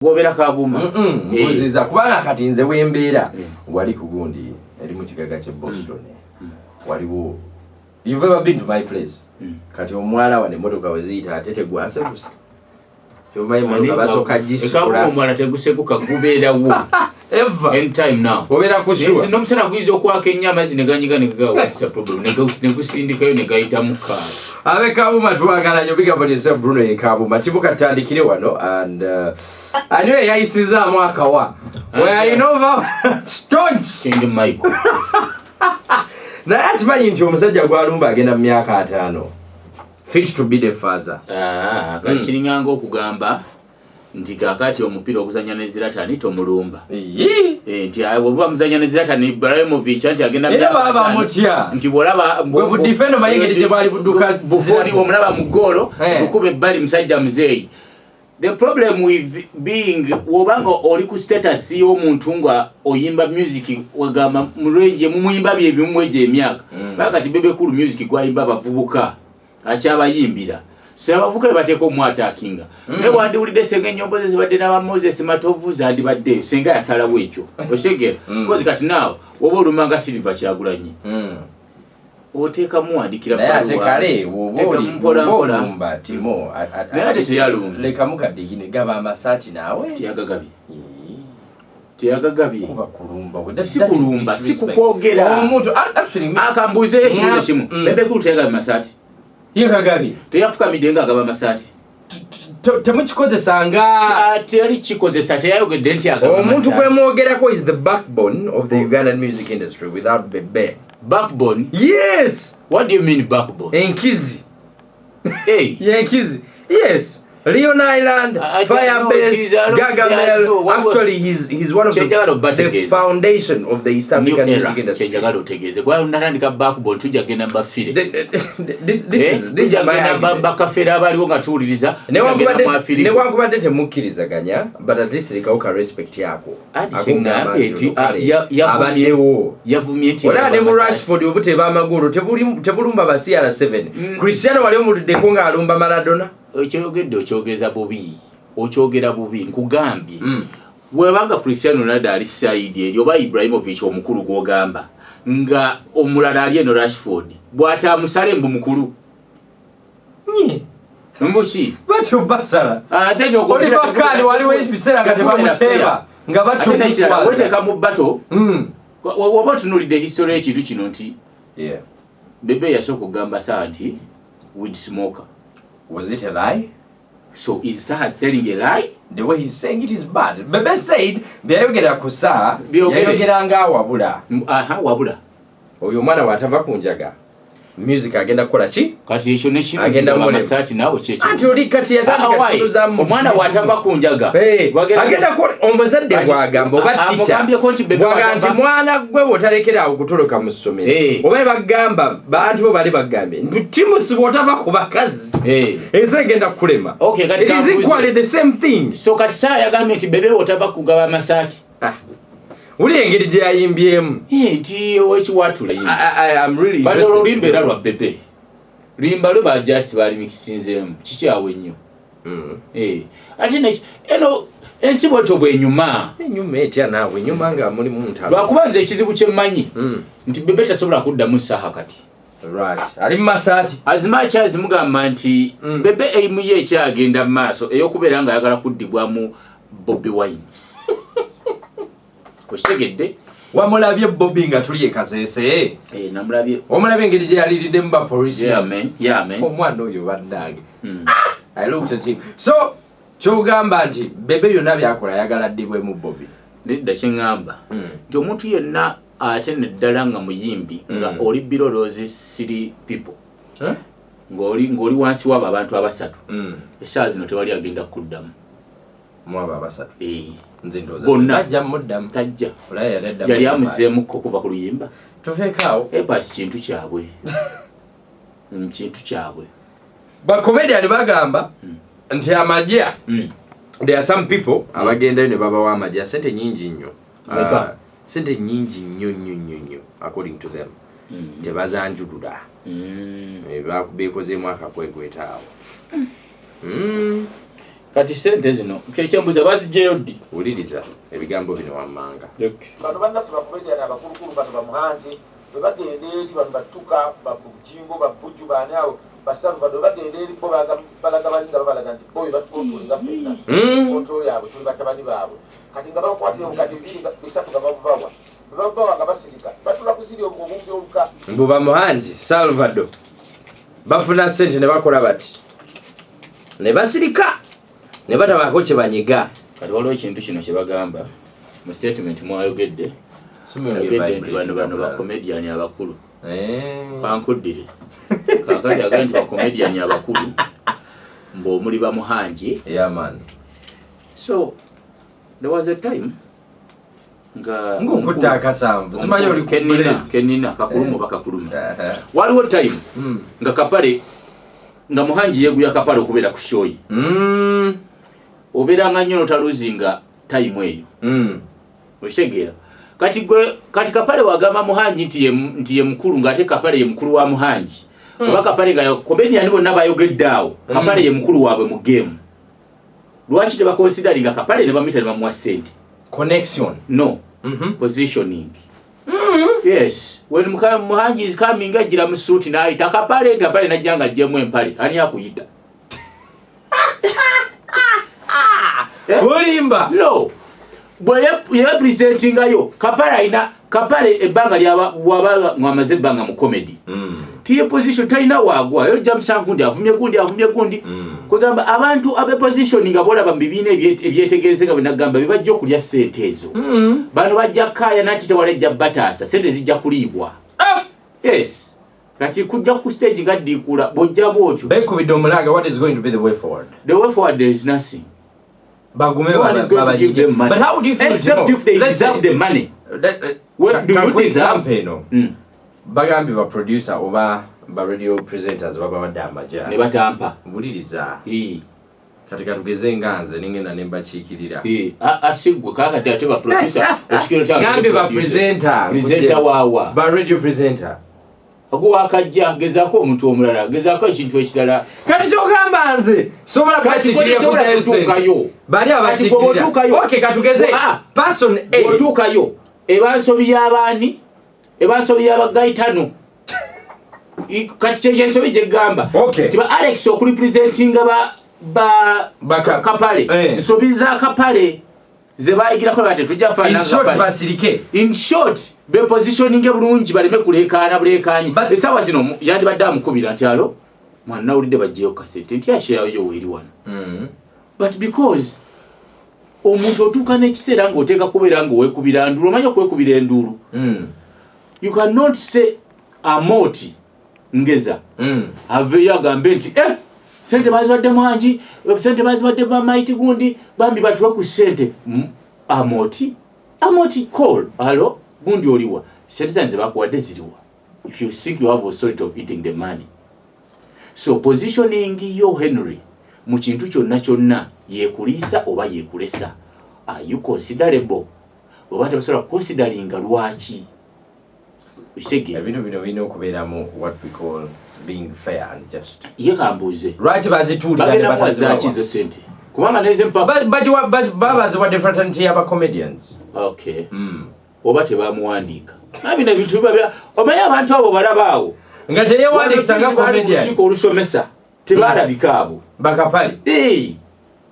gobera kabuma mbuziza kubanga kati nze wembeera wali kugundi eri mu kigaga kye Boston waliwo you've ever been to my place kati omwala wane motoka weziyita atete gwase gusa chomayi motoka basoka jisikula omwala teguse kukagubeera wo ever anytime now obera kushua no musana gwizo okwaka ennyama zineganyiga what's the problem negusindikayo negayita mukala abe kabuma twagala nyo big up on yourself Bruno ye kabuma tibuka tandikire wano and anyway yayisiza mwaka wa where you know don't change mic na atimanyi nti omusajja gwalumba agenda mu myaka 5 fit to be the father kashiringanga okugamba nti kakati omupiira okuzanya ne Zlatan tomulumba nti obuba muzanya ne Zlatan Ibrahimovic nti agenda era baba mutya nti bolaba bwe defend mayengede je bali buduka bufoni omulaba mu golo ukube bali musajja muzeyi. The problem with being wobanga oli ku status y'omuntu nga oyimba music wagamba murenje mumuyimba bye bimweje emyaka bakati bebe kulu music gwayimba bavubuka achabayimbira so abavuka bateko mu attackinga ne wandi ulide senge nyombo zibadde na Moses Matovu zandi badde senga yasala bwecho oshegera because kati now wobo lumanga Silver Kyagulanyi oteka muandikira baluwa kale woboli mpola timo ate tiyalumba leka mukadigine gaba amasati nawe tiyagagabi kuba kulumba sikukwogera omuntu actually akambuze ekintu kimu bebe kutega amasati yegagabi teyafuka midenga agaba amasati temukikozesanga teyali kikozesa teyayogedde nti agaba omuntu kwemwogerako is the backbone of the Ugandan music industry without Bebe. Backbone? Yes. What do you mean backbone? Enkizi. Hey. Enkizi. Yes. Leon Island, Firebase, Gagamel. Actually, he's one of the foundation of the East African music industry. Backbone this is my argument. But at least the respect yako. Rashford tebulumba ba CR7. Cristiano wali omudde konga alumba Maradona. Okyogedde okyogera bubi nkugambye webanga Cristiano Ronaldo ali side eri oba Ibrahimovic omukulu gwogamba nga omulala ali eno Rashford bwata musale mbu mukulu mbuki batyo basala then ogobira bakali waliwo ebisera kati bamuteba nga batyo weteka mu bato woba tunulide history y'ekintu kino nti Bebe yasooka okugamba saa nti weed smoker. Was it a lie? So is that telling a lie? The way he's saying it is bad. Bebe said, byayogera kusa, byayogera nga wabula. Wabula. Oyo mwana watava kunjaga. Music agenda kola ki? Kati ekyo ne kino agenda masati nawe kyekyo. Anti oli kati yatandika kutuza mu. Omwana watava kunjaga. Agenda ko omuzadde gwagamba oba teacher. Bwaganti mwana gwe wotalekera okutoloka mu ssomero. Oba bagamba bantu bo bali bagambe. Ntimu sibotava ku bakazi. Ese agenda kulema. Okay, kati it is equally the same thing. So kati saa yagambye nti Bebe otava kugaba masati. Uli engeri gye yayimbyemu nti owekiwatula I'm really but olulimba era lwa Bebe limba lwe bajasi bali mikisinzeemu kikyawe nnyo ate neki eno ensi bwetyo bwenyuma etya naawe enyuma nga muli muntu lwakuba nze ekizibu kyemmanyi nti Bebe tasobola kuddamu ssaaha kati ali mu masaati azima mugamba nti Bebe eimu ye ekyagenda mu maaso ey'okubeera nga ayagala kuddibwamu Bobi Wine. Kushegedde wamulabye Bobby nga tuli ekazese namulabye omulabye ngeri gye yalidde mba police yeah man omwana oyo baddange I looked at him so kyogamba nti Bebe yonna byakola yagala ddibwe mu Bobby ndidda kyengamba nti omuntu yenna ate neddala nga muyimbi nga oli Biro Rose City people ng'oli wansi w'abo abantu abasatu essaawa zino tewali agenda kuddamu mwaba abasatu bonna ajja muddamu tajja yali amuzeemukko kuva ku luyimba tuveekaawo epasi kintu kyabwe kintu kyabwe bakomediani bagamba nti amajja there are some people abagendayo ne babawa amajja sente nyingi nnyo sente nyingi nnyo according to them tebazanjulula beekozeemu akakwegwetaawo kati sente zino kyembuza bazijeyo ddi wuliriza ebigambo bino wammanga bano bannaffe bakomediani abakulukulu bano bamuhanzi bwe bagenda eri bano batuka babujingo babujju baani awo basalva bwe bagenda eri bo balaga balinga babalaga nti boyo batukontrolinga ffenna kontrol yaabwe tuli batabani baabwe kati nga bakwatira obukadde 2-3 nga babubawa bwe babubawa nga basirika batula kuziri obumbi oluka mbu bamuhanzi Salvador bafuna ssente ne bakola bati ne basirika ne batabaako kye banyiga kati waliwo ekintu kino kye bagamba mu statement mwayogedde nti bano bakomediani abakulu kankuddire kakati agambye nti bakomediani abakulu mb'omuli bamuhanji so there was a time nga ng'okutta akasambu simanyi oli kenina kakulumu bakakulumu waliwo time nga kapale nga muhanji yeguya kapale okubeera ku shoyi obeeranga nnyo notaluzinga time eyo okitegera kati kapale wagamba muhanji nti ye mukulu ng'ate kapale ye mukulu wa muhanji oba kapale nga komediani bonna bayogedde awo kapale ye mukulu waabwe mu game lwaki tebakonsideringa kapale ne bamuyita ne bamuwa ssente connection no positioning yes when muhanji is coming ajira mu suit n'ayita kapale najja nga ajjemu empale ani akuyita olimba no bwe yepresentingayo kapale ebbanga waba mwamaze ebbanga mu comedy tiye position talina waagwa yo jamsa gundi avumye gundi kwegamba abantu abe positioning abolaba mu bibiina ebyetegereze nga bwenagamba bibajja okulya ssente ezo bano bajja kaya nati tewalejja bataasa ssente zijja kuliibwa yes kati kujja ku stage nga ddiikula bwojja bwotyo bekubidde omulaga what is going to be the way forward there is nothing bagume no one is going to give them money. But how do you feel except if they deserve the money? What do you deserve? Bagambi ba producer oba ba radio presenters baba badamaja ne batampa buliriza katika tugeze nganze ningenda nemba chikirira asigwe kakati ate ba producer okikiro kya gambi ba presenter wawa ba radio presenter ago akajja gezako omuntu omulala gezako ekintu ekirala kati kyogamba nze sobola kwachikirira kutukayo bali abachikirira okay katugeze person A otukayo ebansobi y'abaani ebansobi y'abagaitano kati kyensobi gye gamba tiba Alex okurepresentinga ba kapale nsobi za kapale ze bayigirako bate tujja fana basirike in short be positioning bulungi baleme kulekaana bulekanyi esawa zino yandi badde amukubira nti alo mwana ulide bajjeyo kasete nti ashayo weri wana but because omuntu otuuka n'ekiseera ng'oteeka kubeera ng'owekubira ndulu omanyi okwekubira endulu you cannot say amoti ngeza aveyo agambe nti sente bazibadde mwangi sente bazibadde bamaiti gundi bambi batuwe ku sente amoti call alo gundi oliwa sente zanze bakuwadde ziriwa if you think you have authority of eating the money so positioning yo Henry mu kintu kyonna yeekuliisa oba yeekulesa are you considerable oba tebasobola consideringa lwaki ebintu bino birina okubeeramu what we call being fair and just ye kambuuze lwaki bazituulira ne batazizo sente kubanga neze babaziwadde fraternity y'aba comedians okay oba tebamuwandiika abina ebintu biba omanyi abantu abo balabaawo nga teyewandiikisa nga comedian olukiiko olusomesa tebalabika abo bakapale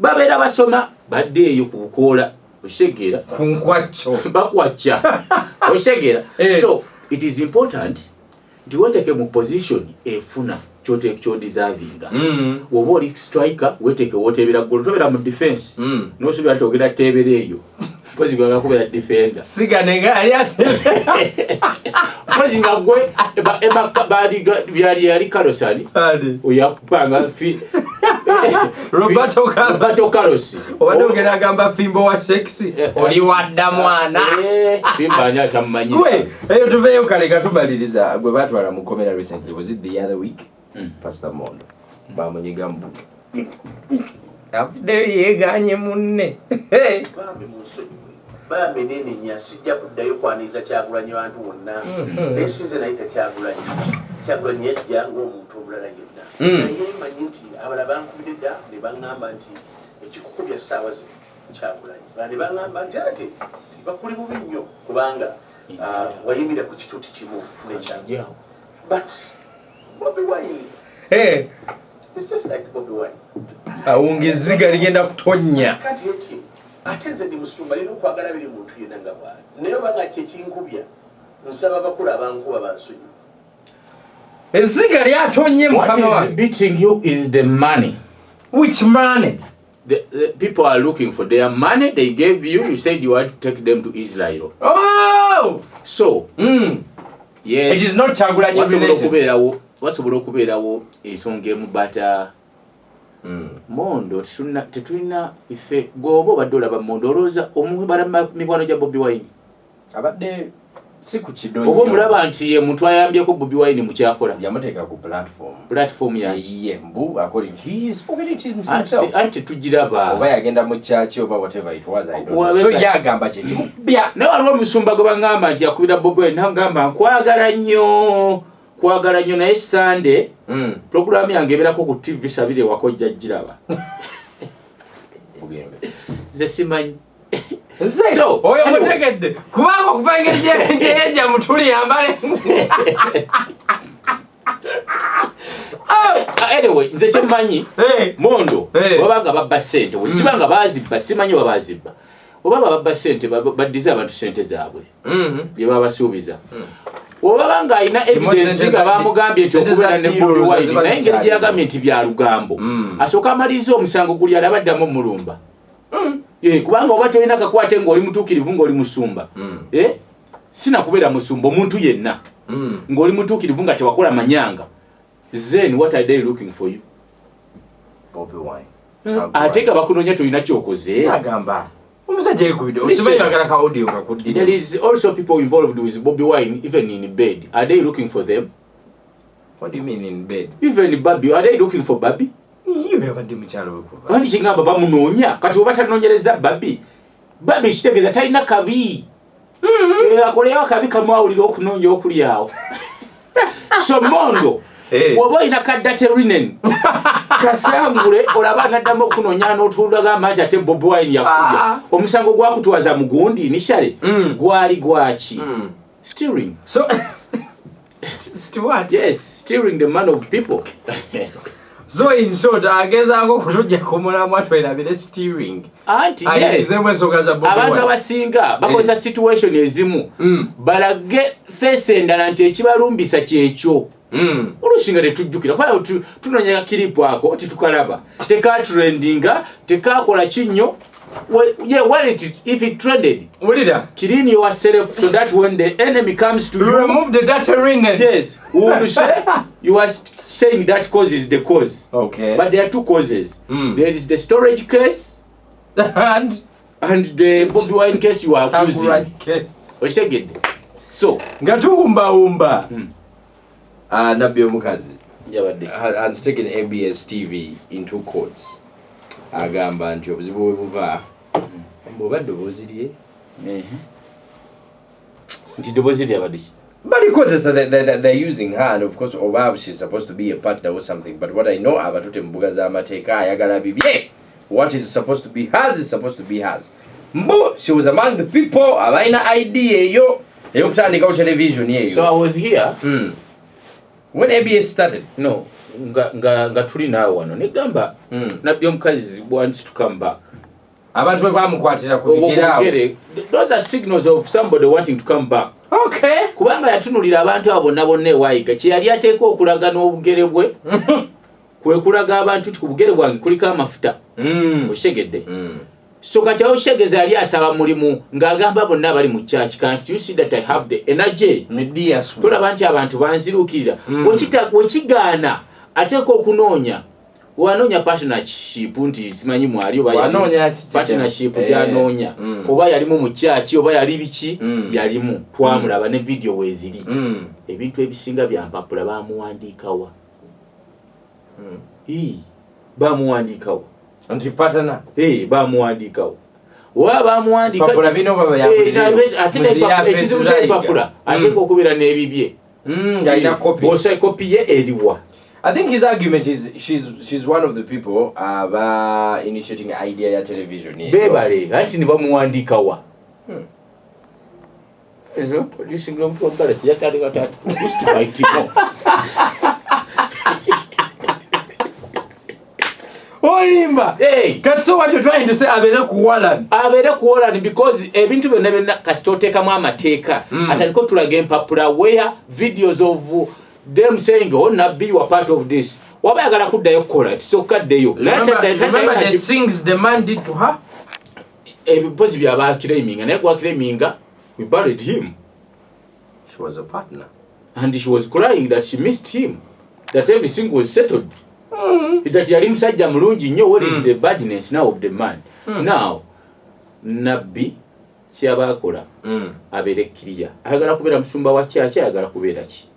babeera basoma badde eyo ku bukoola okitegeera ku nkwacco bakwacca okitegeera so it is important nti weteeke mu position efuna kyodiservinga woba oli striker weteeke woteebera golo tobeera mu defense nosuubira ati ogenda teebera eyo pozi gwe gakubeera defender siganenga ali ate pozi nga gwe byali yali Carlosani oyakupanga Roberto Carlos obadde ogenda agamba fimbo wa Shakespeare oli wadda mwana fimbo ani atamumanyi eyo tuveeyo kale katumaliriza gwe batwala mu komera recently was it the other week Pastor Mondo bamunyiga mbu afuddeyo yeeganye munne bambi munsonyiwe bambi nenenya sijja kuddayo kwaniriza Kyagulanyi bantu bonna naye sinze naye Kyagulanyi yajja ng'omuntu omulala yenna naye manyi nti abala bankubira dda ne baŋŋamba nti ekikukubya ssaawa zino Kyagulanyi bandi bagamba nti ate bakuli bubi nnyo kubanga wayimira ku kituuti kimu n'ekyagulanyi but Bobi Wine it's just like Bobi Wine awungeziga ligenda kutonya can't hate him ate nze ndi musumba lino okwagala biri muntu yenna nga bwali naye obanga kyekinkubya nsaba bakulu abankuba bansonyi eziga lyatonye mukama what is beating you is the money. Which money? The people are looking for their money they gave you. You said you want to take them to Israel. Oh! So, yes. It is not Kyagulanyi related. Wasobola okubeerawo ensonga emu bata Mondo tetulina ife gobo obadde olaba Mondo olowooza omubala mikwano gya Bobi Wine abadde si ku kidonyo oba omulaba nti ye muntu ayambyeko Bobi Wine mu kyakola yamuteeka ku platform ye mbu akoli he is spoken it himself anti tugiraba oba yagenda mu church oba whatever it was I don't know so yagamba kye kimubya naye waliwo omusumba gwe bagamba nti yakubira Bobi Wine nagamba kwagala nnyo naye Sunday program yange ebeerako ku TV sabire wakojja giraba nze simanyi so oyo mutegedde kubanga okuva engeri gyejja mutuli yambale anyway nze kyemmanyi Mondo wabanga babba ssente wesibanga baazibba simanyi wabazibba oba babba ssente baddize abantu ssente zaabwe bye babasuubiza obabanga alina evidence nga bamugambye nti okubeera ne Bobi Wine naye engeri gye yagambye nti bya lugambo asooka amaliriza omusango guli alabaddamu omulumba kubanga oba tolina kakwate ng'oli mutuukirivu ng'oli musumba sinakubeera musumba omuntu yenna ng'oli mutuukirivu nga tewakola manyanga then what are they looking for you Bobi Wine ate nga bakunoonya tolina kyokoze agamba omusajja yekubidde osimanyi bagala ka audio kakuddire there is also people involved with Bobi Wine even in bed are they looking for them what do you mean in bed even Babi are they looking for Babi yiwe abadde mukyalo wekuva wandi kingamba bamunoonya kati oba tanonyereza Babi kitegeeza talina kabi akoleyo akabi kamwawulira okunoonya okuli awo so Mondo woba olina kaddate linen kasangule olaba naddamu okunoonya n'otuula gamba nti ate Bobi Wine yakubya omusango gwakutwaza mugundi initially gwali gwaki steering so what yes steering the man of people so in short agezaako okutujja kumulamu atwerabire steering anti yes abantu abasinga bakozesa situation ezimu balage face endala nti ekibalumbisa kyekyo olusinga tetujjukira kubanga tunoonya kiripu ako titukalaba tekatrendinga tekakola kinyo if it trended clean yourself so that when the enemy comes to you remove the data ring yes we will say you are saying that cause is the cause okay but there are two causes there is the storage case and the Bobi Wine case you are accusing okitegedde so nga tuwumbawumba nabbi omukazi has taken ABS TV into courts agamba nti obuzibu bwe buva mbobadde obuzirye nti dobozirye abadde but because they're using her and of course Obama she's supposed to be a partner or something but what I know abatute mbuga z'amateeka ayagala bibye what is supposed to be hers is supposed to be hers mbo she was among the people abaina idea eyo eyokutandikawo television eyo so I was here when ABS started no nga tuli naawe wano negamba nabbi omukazi wants to come back abantu bwe bamukwatira ku bigerawo those are signals of somebody wanting to come back okay kubanga yatunulira abantu abo bonna ewayiga kye yali ateeka okulaga n'obugere bwe kwe kulaga abantu ti ku bugere bwange kuliko amafuta oshegedde so kati awo shegeza yali asaba mulimu ng'agamba bonna bali mu church can't you see that I have the energy tolaba nti abantu banzirukirira wekigaana ateeka okunoonya wanoonya partnership nti simanyi mwali oba partnership gyanoonya oba yalimu mu church oba yali biki yalimu twamulaba ne video weeziri ebintu ebisinga byampapula bamuwandiikawa bamuwandiikawa anti partner bamuwandiikawo oba bamuwandika papula bino baba ate ekizibu ky'ebipapula ateeka okubeera n'ebibye alina copy kopi ye eriwa I think his argument is she's one of the people initiating idea ya television. Bebale anti ni bamuwandika wa. Ezo producing lo mtu mbale sijatali katatu. Just to fight him. Olimba. Hey, that's so what you're trying to say abere kuwalani because ebintu byonna kasitoteeka mu amateeka ataliko tulaga empapula where videos of them saying oh Nabbi were part of this waba yagala kuddayo kukola tisokaddeyo remember the things the man did to her ebipozi byaba claiming naye kwa claiming we buried him. She was a partner and she was crying that she missed him, that everything was settled. That yali musajja mulungi nnyo. What is the badness now of the man? Now Nabbi kyabakola abeere clear ayagala kubeera musumba wa church ayagala kubeera ki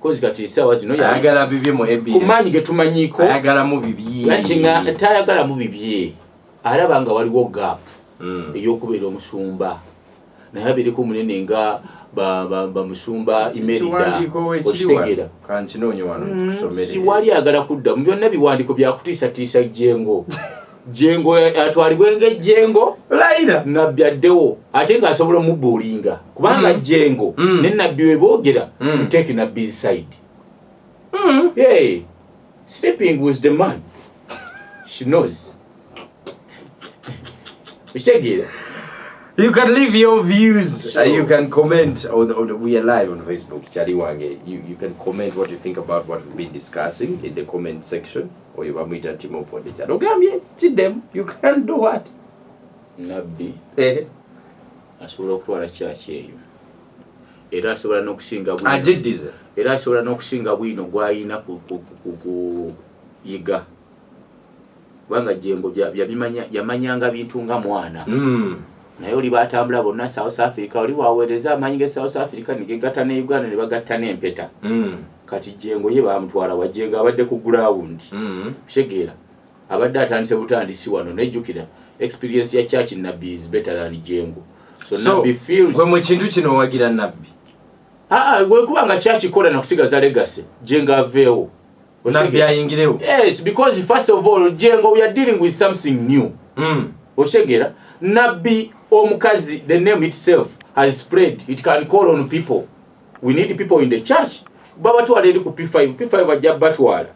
kozi kati sawa zino ayagala bibye mu ABS kumanyi getumanyiiko ayagala mu bibye nga tayagala mu bibye alaba nga waliwo gap ey'okubeera omusumba naye abeereko munene nga bamusumba Imerida okitegera kankinonye wano tusomere siwali agala kudda mu byonna biwandiiko byakutiisatiisa Jengo atwalibwe ng'ejjengo Laila Nabbi addewo ate ng'asobola omubbuulinga kubanga Jengo ne Nabbi we boogera you take Nabbi's side. Hey, sleeping with the man. She knows. You can leave your views. You can comment. We are live on Facebook. Chariwange. You can comment what you think about what we've been discussing in the comment section. Or you want me to team up on the channel. You can do what? Nabbi. Asobola okutwala church eyo. Era asobola n'okusinga bwino. Ajidize. Era asobola n'okusinga bwino gw'ayina kuyiga. Kubanga Jengo yamanyanga bintu nga mwana. Naye oli batambula bonna South Africa oli waweereza amanyi ge South Africa nigegatta ne Uganda ne bagatta n'empeta. Kati Jengo ye bamutwala wa Jengo abadde ku ground. Shegeera abadde atandise butandisi wano nejjukira experience ya church Nabbi is better than Jengo. So Nabbi feels gwe mu kintu kino wagira Nabbi. Gwe kubanga church ikola na kusigaza legacy Jengo aveewo. Nabbi ayingirewo. Yes, because first of all Jengo we are dealing with something new. Oshegera Nabbi omukazi, the name itself has spread. It can call on people. We need people in the church. Baba tuwaleli ku P5 ajja batwala.